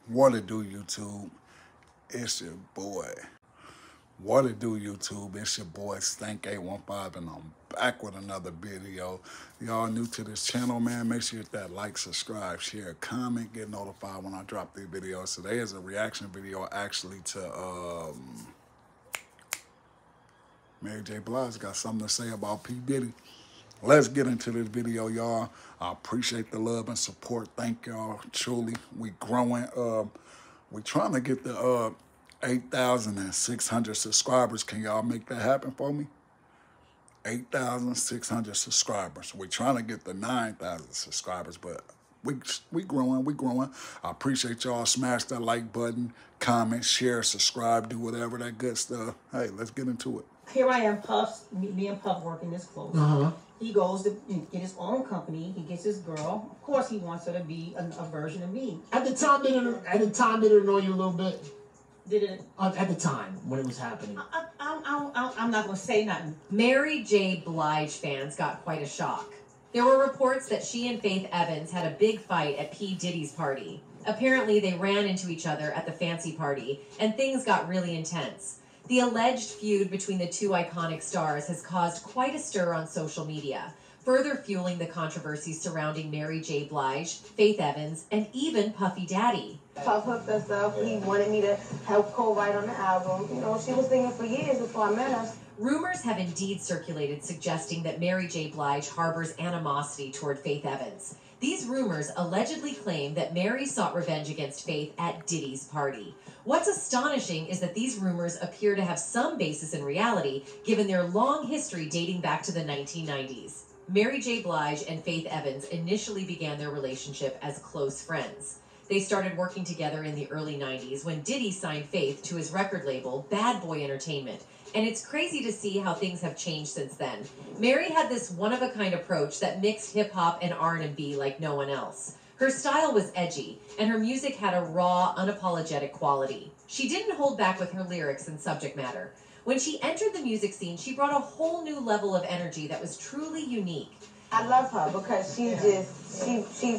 What it do, YouTube? It's your boy. What it do, YouTube? It's your boy Stank815, and I'm back with another video. Y'all new to this channel, man, make sure you hit that like, subscribe, share, comment, get notified when I drop these videos. Today is a reaction video actually to Mary J. Blige got something to say about P. Diddy. Let's get into this video, y'all. I appreciate the love and support. Thank y'all. Truly, we growing. We trying to get the 8,600 subscribers. Can y'all make that happen for me? 8,600 subscribers. We trying to get the 9,000 subscribers, but we growing. I appreciate y'all. Smash that like button, comment, share, subscribe, do whatever that good stuff. Hey, let's get into it. Here I am, Puff. Me and Puff working this close. He goes to get his own company. He gets his girl. Of course, he wants her to be a version of me. At the time, did it annoy you a little bit? Did it? At the time when it was happening. I'm not gonna say nothing. Mary J. Blige fans got quite a shock. There were reports that she and Faith Evans had a big fight at P. Diddy's party. Apparently, they ran into each other at the fancy party, and things got really intense. The alleged feud between the two iconic stars has caused quite a stir on social media, further fueling the controversies surrounding Mary J. Blige, Faith Evans, and even Puffy Daddy. Puff hooked us up. He wanted me to help co-write on the album. You know, she was thinking for years before I met her. Rumors have indeed circulated suggesting that Mary J. Blige harbors animosity toward Faith Evans. These rumors allegedly claim that Mary sought revenge against Faith at Diddy's party. What's astonishing is that these rumors appear to have some basis in reality, given their long history dating back to the 1990s. Mary J. Blige and Faith Evans initially began their relationship as close friends. They started working together in the early 90s when Diddy signed Faith to his record label, Bad Boy Entertainment. And it's crazy to see how things have changed since then. Mary had this one-of-a-kind approach that mixed hip-hop and R&B like no one else. Her style was edgy, and her music had a raw, unapologetic quality. She didn't hold back with her lyrics and subject matter. When she entered the music scene, she brought a whole new level of energy that was truly unique. I love her because she's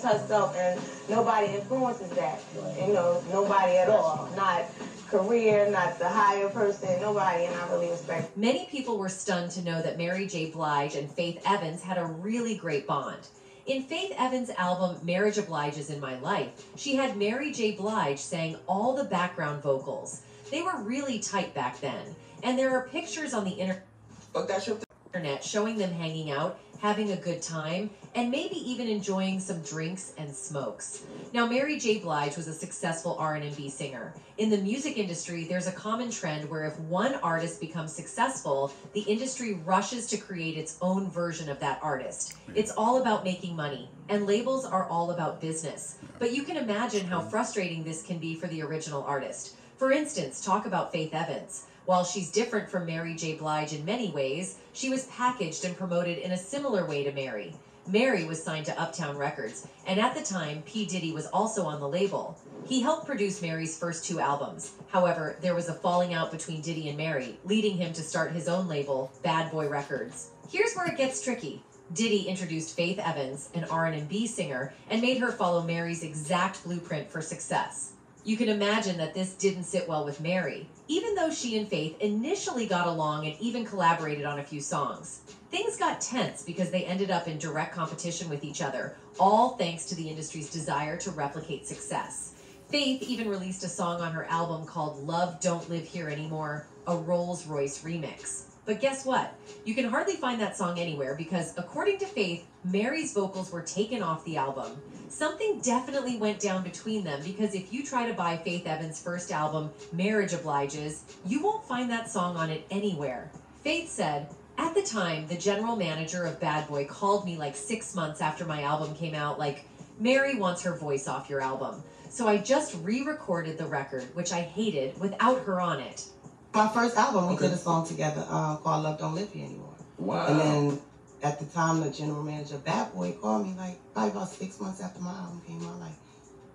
herself, and nobody influences that. You know, nobody at all. Not career, not the higher person, nobody, and I really respect. Many people were stunned to know that Mary J. Blige and Faith Evans had a really great bond. In Faith Evans' album, Marriage Obliges in My Life, she had Mary J. Blige sang all the background vocals. They were really tight back then, and there are pictures on the internet showing them hanging out, having a good time, and maybe even enjoying some drinks and smokes. Now, Mary J. Blige was a successful R&B singer. In the music industry, there's a common trend where if one artist becomes successful, the industry rushes to create its own version of that artist. It's all about making money, and labels are all about business. But you can imagine how frustrating this can be for the original artist. For instance, talk about Faith Evans. While she's different from Mary J. Blige in many ways, she was packaged and promoted in a similar way to Mary. Mary was signed to Uptown Records, and at the time, P. Diddy was also on the label. He helped produce Mary's first 2 albums. However, there was a falling out between Diddy and Mary, leading him to start his own label, Bad Boy Records. Here's where it gets tricky. Diddy introduced Faith Evans, an R&B singer, and made her follow Mary's exact blueprint for success. You can imagine that this didn't sit well with Mary, even though she and Faith initially got along and even collaborated on a few songs. Things got tense because they ended up in direct competition with each other, all thanks to the industry's desire to replicate success. Faith even released a song on her album called Love Don't Live Here Anymore, a Rolls-Royce remix. But guess what? You can hardly find that song anywhere because, according to Faith, Mary's vocals were taken off the album. Something definitely went down between them because if you try to buy Faith Evans' first album, Marriage Obliges, you won't find that song on it anywhere. Faith said, "At the time, the general manager of Bad Boy called me like 6 months after my album came out like, Mary wants her voice off your album. So I just re-recorded the record, which I hated, without her on it." My first album, we did a song together called Love Don't Live Here Anymore. Wow. And then at the time, the general manager of Bad Boy called me like probably about 6 months after my album came out, like,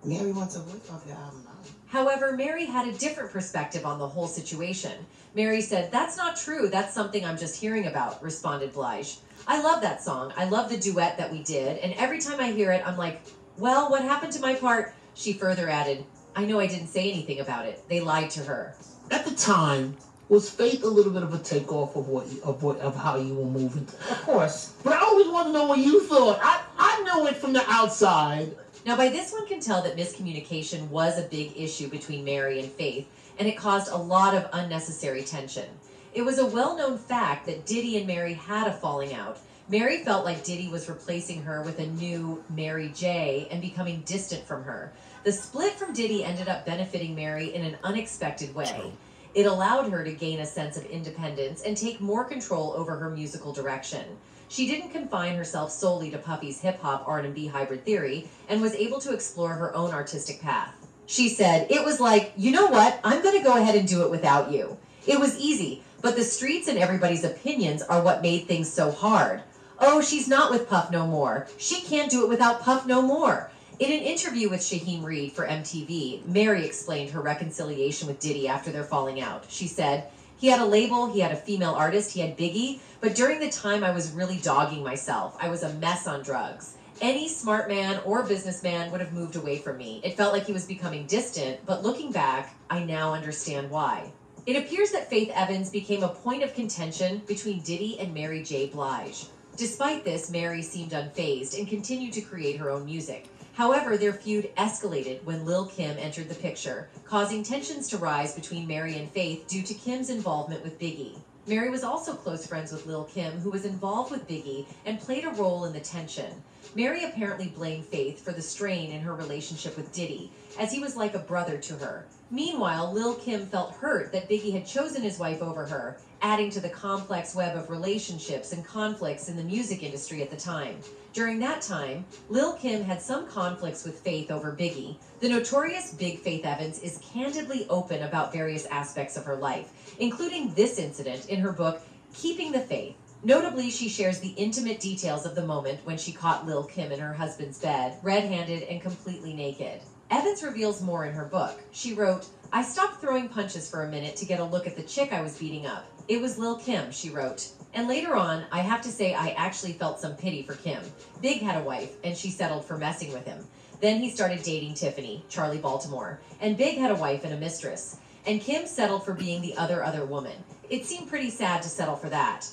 Mary wants her voice off your album now. However, Mary had a different perspective on the whole situation. Mary said, "That's not true. That's something I'm just hearing about," responded Blige. "I love that song. I love the duet that we did. And every time I hear it, I'm like, well, what happened to my part?" She further added, I know I didn't say anything about it. They lied to her. At the time, was Faith a little bit of a takeoff of how you were moving? Of course. But I always want to know what you thought. I know it from the outside. Now, by this one can tell that miscommunication was a big issue between Mary and Faith, and it caused a lot of unnecessary tension. It was a well-known fact that Diddy and Mary had a falling out. Mary felt like Diddy was replacing her with a new Mary J and becoming distant from her. The split from Diddy ended up benefiting Mary in an unexpected way. True. It allowed her to gain a sense of independence and take more control over her musical direction. She didn't confine herself solely to Puffy's hip-hop R&B hybrid theory and was able to explore her own artistic path. She said, "It was like, you know what, I'm going to go ahead and do it without you. It was easy, but the streets and everybody's opinions are what made things so hard. Oh, she's not with Puff no more. She can't do it without Puff no more." In an interview with Shaheem Reed for MTV, Mary explained her reconciliation with Diddy after their falling out. She said, "He had a label, he had a female artist, he had Biggie, but during the time I was really dogging myself. I was a mess on drugs. Any smart man or businessman would have moved away from me. It felt like he was becoming distant, but looking back, I now understand why." It appears that Faith Evans became a point of contention between Diddy and Mary J. Blige. Despite this, Mary seemed unfazed and continued to create her own music. However, their feud escalated when Lil' Kim entered the picture, causing tensions to rise between Mary and Faith due to Kim's involvement with Biggie. Mary was also close friends with Lil' Kim, who was involved with Biggie and played a role in the tension. Mary apparently blamed Faith for the strain in her relationship with Diddy, as he was like a brother to her. Meanwhile, Lil' Kim felt hurt that Biggie had chosen his wife over her, adding to the complex web of relationships and conflicts in the music industry at the time. During that time, Lil' Kim had some conflicts with Faith over Biggie. The notorious Big Faith Evans is candidly open about various aspects of her life, including this incident in her book, Keeping the Faith. Notably, she shares the intimate details of the moment when she caught Lil' Kim in her husband's bed, red-handed and completely naked. Evans reveals more in her book. She wrote, "I stopped throwing punches for a minute to get a look at the chick I was beating up. It was Lil' Kim," she wrote. And later on, I have to say I actually felt some pity for Kim. Big had a wife, and she settled for messing with him. Then he started dating Tiffany, Charlie Baltimore, and Big had a wife and a mistress. And Kim settled for being the other woman. It seemed pretty sad to settle for that.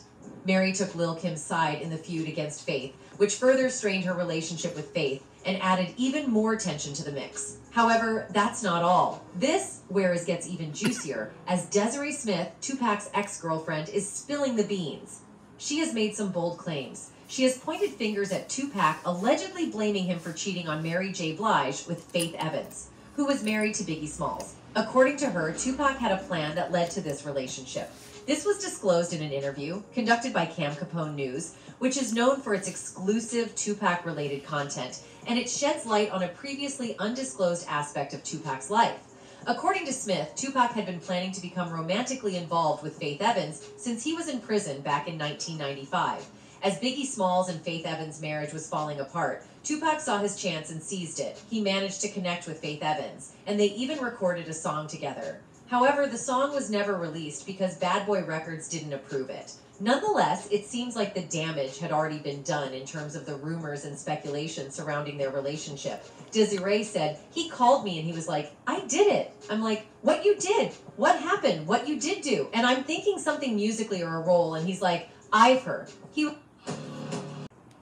Mary took Lil' Kim's side in the feud against Faith, which further strained her relationship with Faith and added even more tension to the mix. However, that's not all. This, whereas gets even juicier, as Desiree Smith, Tupac's ex-girlfriend, is spilling the beans. She has made some bold claims. She has pointed fingers at Tupac, allegedly blaming him for cheating on Mary J. Blige with Faith Evans, who was married to Biggie Smalls. According to her, Tupac had a plan that led to this relationship. This was disclosed in an interview conducted by Cam Capone News, which is known for its exclusive Tupac-related content, and it sheds light on a previously undisclosed aspect of Tupac's life. According to Smith, Tupac had been planning to become romantically involved with Faith Evans since he was in prison back in 1995. As Biggie Smalls and Faith Evans' marriage was falling apart, Tupac saw his chance and seized it. He managed to connect with Faith Evans, and they even recorded a song together. However, the song was never released because Bad Boy Records didn't approve it. Nonetheless, it seems like the damage had already been done in terms of the rumors and speculation surrounding their relationship. Desiree said, "He called me and he was like, 'I did it.' I'm like, 'What you did? What happened? What you did do?' And I'm thinking something musically or a role, and he's like, 'I've heard.' He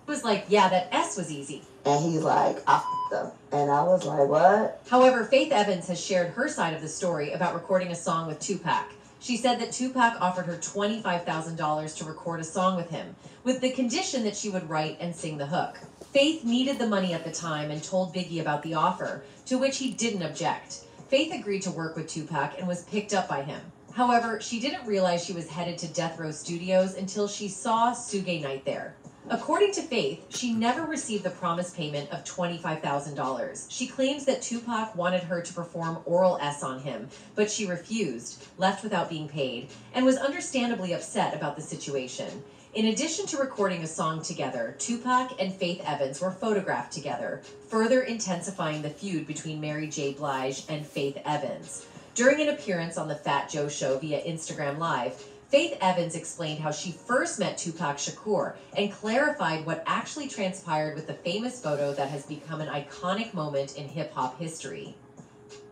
was like, 'Yeah, that S was easy.' And he's like, 'I f***ed them.' And I was like, what? However, Faith Evans has shared her side of the story about recording a song with Tupac. She said that Tupac offered her $25,000 to record a song with him, with the condition that she would write and sing the hook. Faith needed the money at the time and told Biggie about the offer, to which he didn't object. Faith agreed to work with Tupac and was picked up by him. However, she didn't realize she was headed to Death Row Studios until she saw Suge Knight there. According to Faith, she never received the promised payment of $25,000. She claims that Tupac wanted her to perform oral S on him, but she refused, left without being paid, and was understandably upset about the situation. In addition to recording a song together, Tupac and Faith Evans were photographed together, further intensifying the feud between Mary J. Blige and Faith Evans. During an appearance on the Fat Joe Show via Instagram Live, Faith Evans explained how she first met Tupac Shakur and clarified what actually transpired with the famous photo that has become an iconic moment in hip-hop history.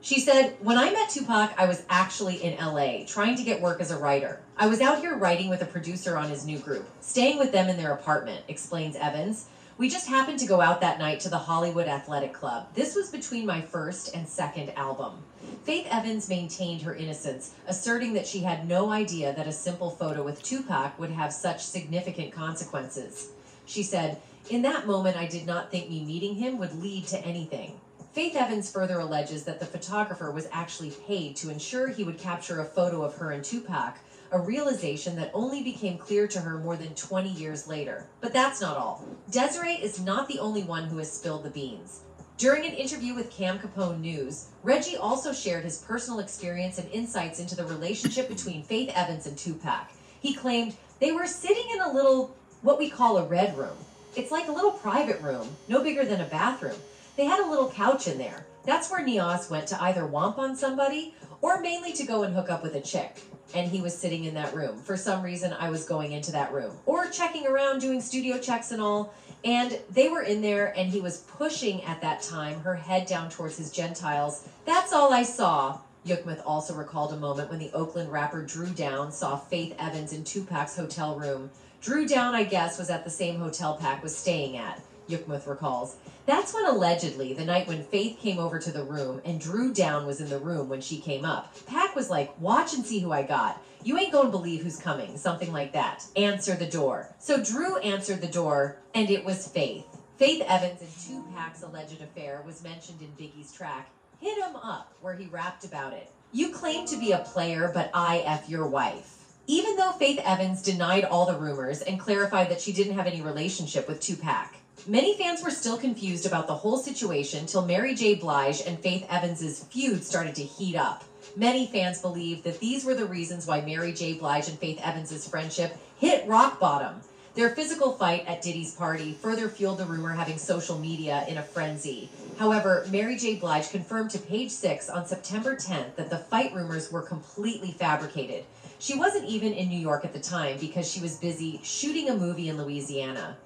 She said, when I met Tupac, I was actually in LA, trying to get work as a writer. I was out here writing with a producer on his new group, staying with them in their apartment, explains Evans. We just happened to go out that night to the Hollywood Athletic Club. This was between my first and second album. Faith Evans maintained her innocence, asserting that she had no idea that a simple photo with Tupac would have such significant consequences. She said, in that moment, I did not think me meeting him would lead to anything. Faith Evans further alleges that the photographer was actually paid to ensure he would capture a photo of her and Tupac, a realization that only became clear to her more than 20 years later. But that's not all. Desiree is not the only one who has spilled the beans. During an interview with Cam Capone News, Reggie also shared his personal experience and insights into the relationship between Faith Evans and Tupac. He claimed they were sitting in a little, what we call a red room. It's like a little private room, no bigger than a bathroom. They had a little couch in there. That's where Nias went to either womp on somebody or mainly to go and hook up with a chick. And he was sitting in that room. For some reason, I was going into that room or checking around, doing studio checks and all. And they were in there, and he was pushing at that time, her head down towards his genitals. That's all I saw. Yukmuth also recalled a moment when the Oakland rapper Drew Down saw Faith Evans in Tupac's hotel room. Drew Down, I guess, was at the same hotel Pac was staying at, Yukmuth recalls. That's when allegedly, the night when Faith came over to the room and Drew Down was in the room when she came up, Pac was like, watch and see who I got. You ain't gonna believe who's coming, something like that. Answer the door. So Drew answered the door, and it was Faith. Faith Evans and Tupac's alleged affair was mentioned in Biggie's track, Hit 'Em Up, where he rapped about it. You claim to be a player, but I F your wife. Even though Faith Evans denied all the rumors and clarified that she didn't have any relationship with Tupac, many fans were still confused about the whole situation till Mary J. Blige and Faith Evans' feud started to heat up. Many fans believe that these were the reasons why Mary J. Blige and Faith Evans' friendship hit rock bottom. Their physical fight at Diddy's party further fueled the rumor having social media in a frenzy. However, Mary J. Blige confirmed to Page 6 on September 10th that the fight rumors were completely fabricated. She wasn't even in New York at the time because she was busy shooting a movie in Louisiana.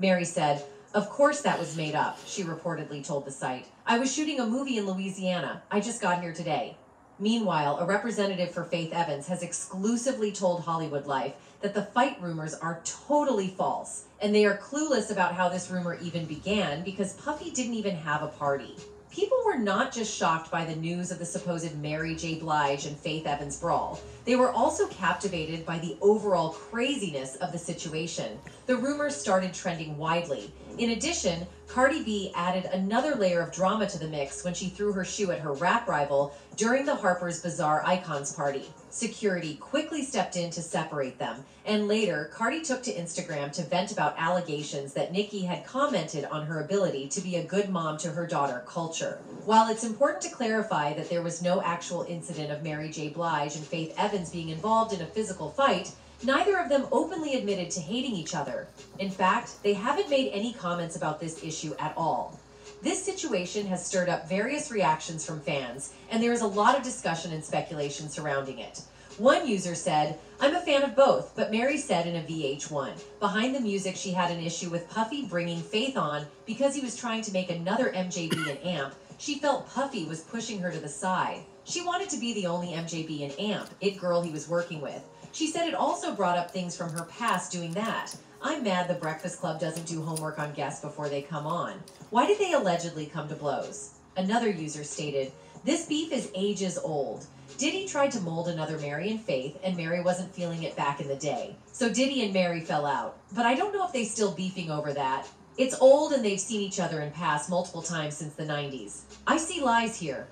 Mary said, of course that was made up, she reportedly told the site. I was shooting a movie in Louisiana. I just got here today. Meanwhile, a representative for Faith Evans has exclusively told Hollywood Life that the fight rumors are totally false, and they are clueless about how this rumor even began because Puffy didn't even have a party. People were not just shocked by the news of the supposed Mary J. Blige and Faith Evans brawl. They were also captivated by the overall craziness of the situation. The rumors started trending widely. In addition, Cardi B added another layer of drama to the mix when she threw her shoe at her rap rival during the Harper's Bazaar Icons party. Security quickly stepped in to separate them, and later, Cardi took to Instagram to vent about allegations that Nicki had commented on her ability to be a good mom to her daughter, Culture. While it's important to clarify that there was no actual incident of Mary J. Blige and Faith Evans being involved in a physical fight, neither of them openly admitted to hating each other. In fact, they haven't made any comments about this issue at all. This situation has stirred up various reactions from fans, and there is a lot of discussion and speculation surrounding it. One user said, I'm a fan of both, but Mary said in a VH1, behind the music she had an issue with Puffy bringing Faith on because he was trying to make another MJB and AMP. She felt Puffy was pushing her to the side. She wanted to be the only MJB and AMP, it girl he was working with. She said it also brought up things from her past doing that. I'm mad the Breakfast Club doesn't do homework on guests before they come on. Why did they allegedly come to blows? Another user stated, this beef is ages old. Diddy tried to mold another Mary and Faith, and Mary wasn't feeling it back in the day. So Diddy and Mary fell out. But I don't know if they still beefing over that. It's old and they've seen each other in past multiple times since the 90s. I see lies here.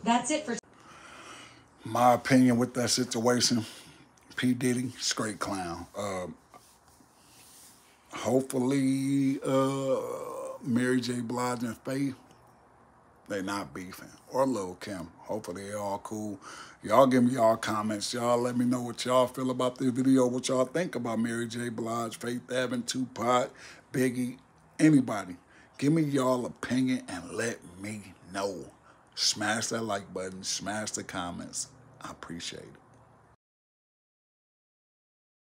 That's it for My opinion with that situation, P. Diddy, straight clown. Hopefully, Mary J. Blige and Faith, they not beefing. Or Lil' Kim. Hopefully they all cool. Y'all give me y'all comments. Y'all let me know what y'all feel about this video, what y'all think about Mary J. Blige, Faith Evans, Tupac, Biggie, anybody. Give me y'all opinion and let me know. Smash that like button, smash the comments. I appreciate it.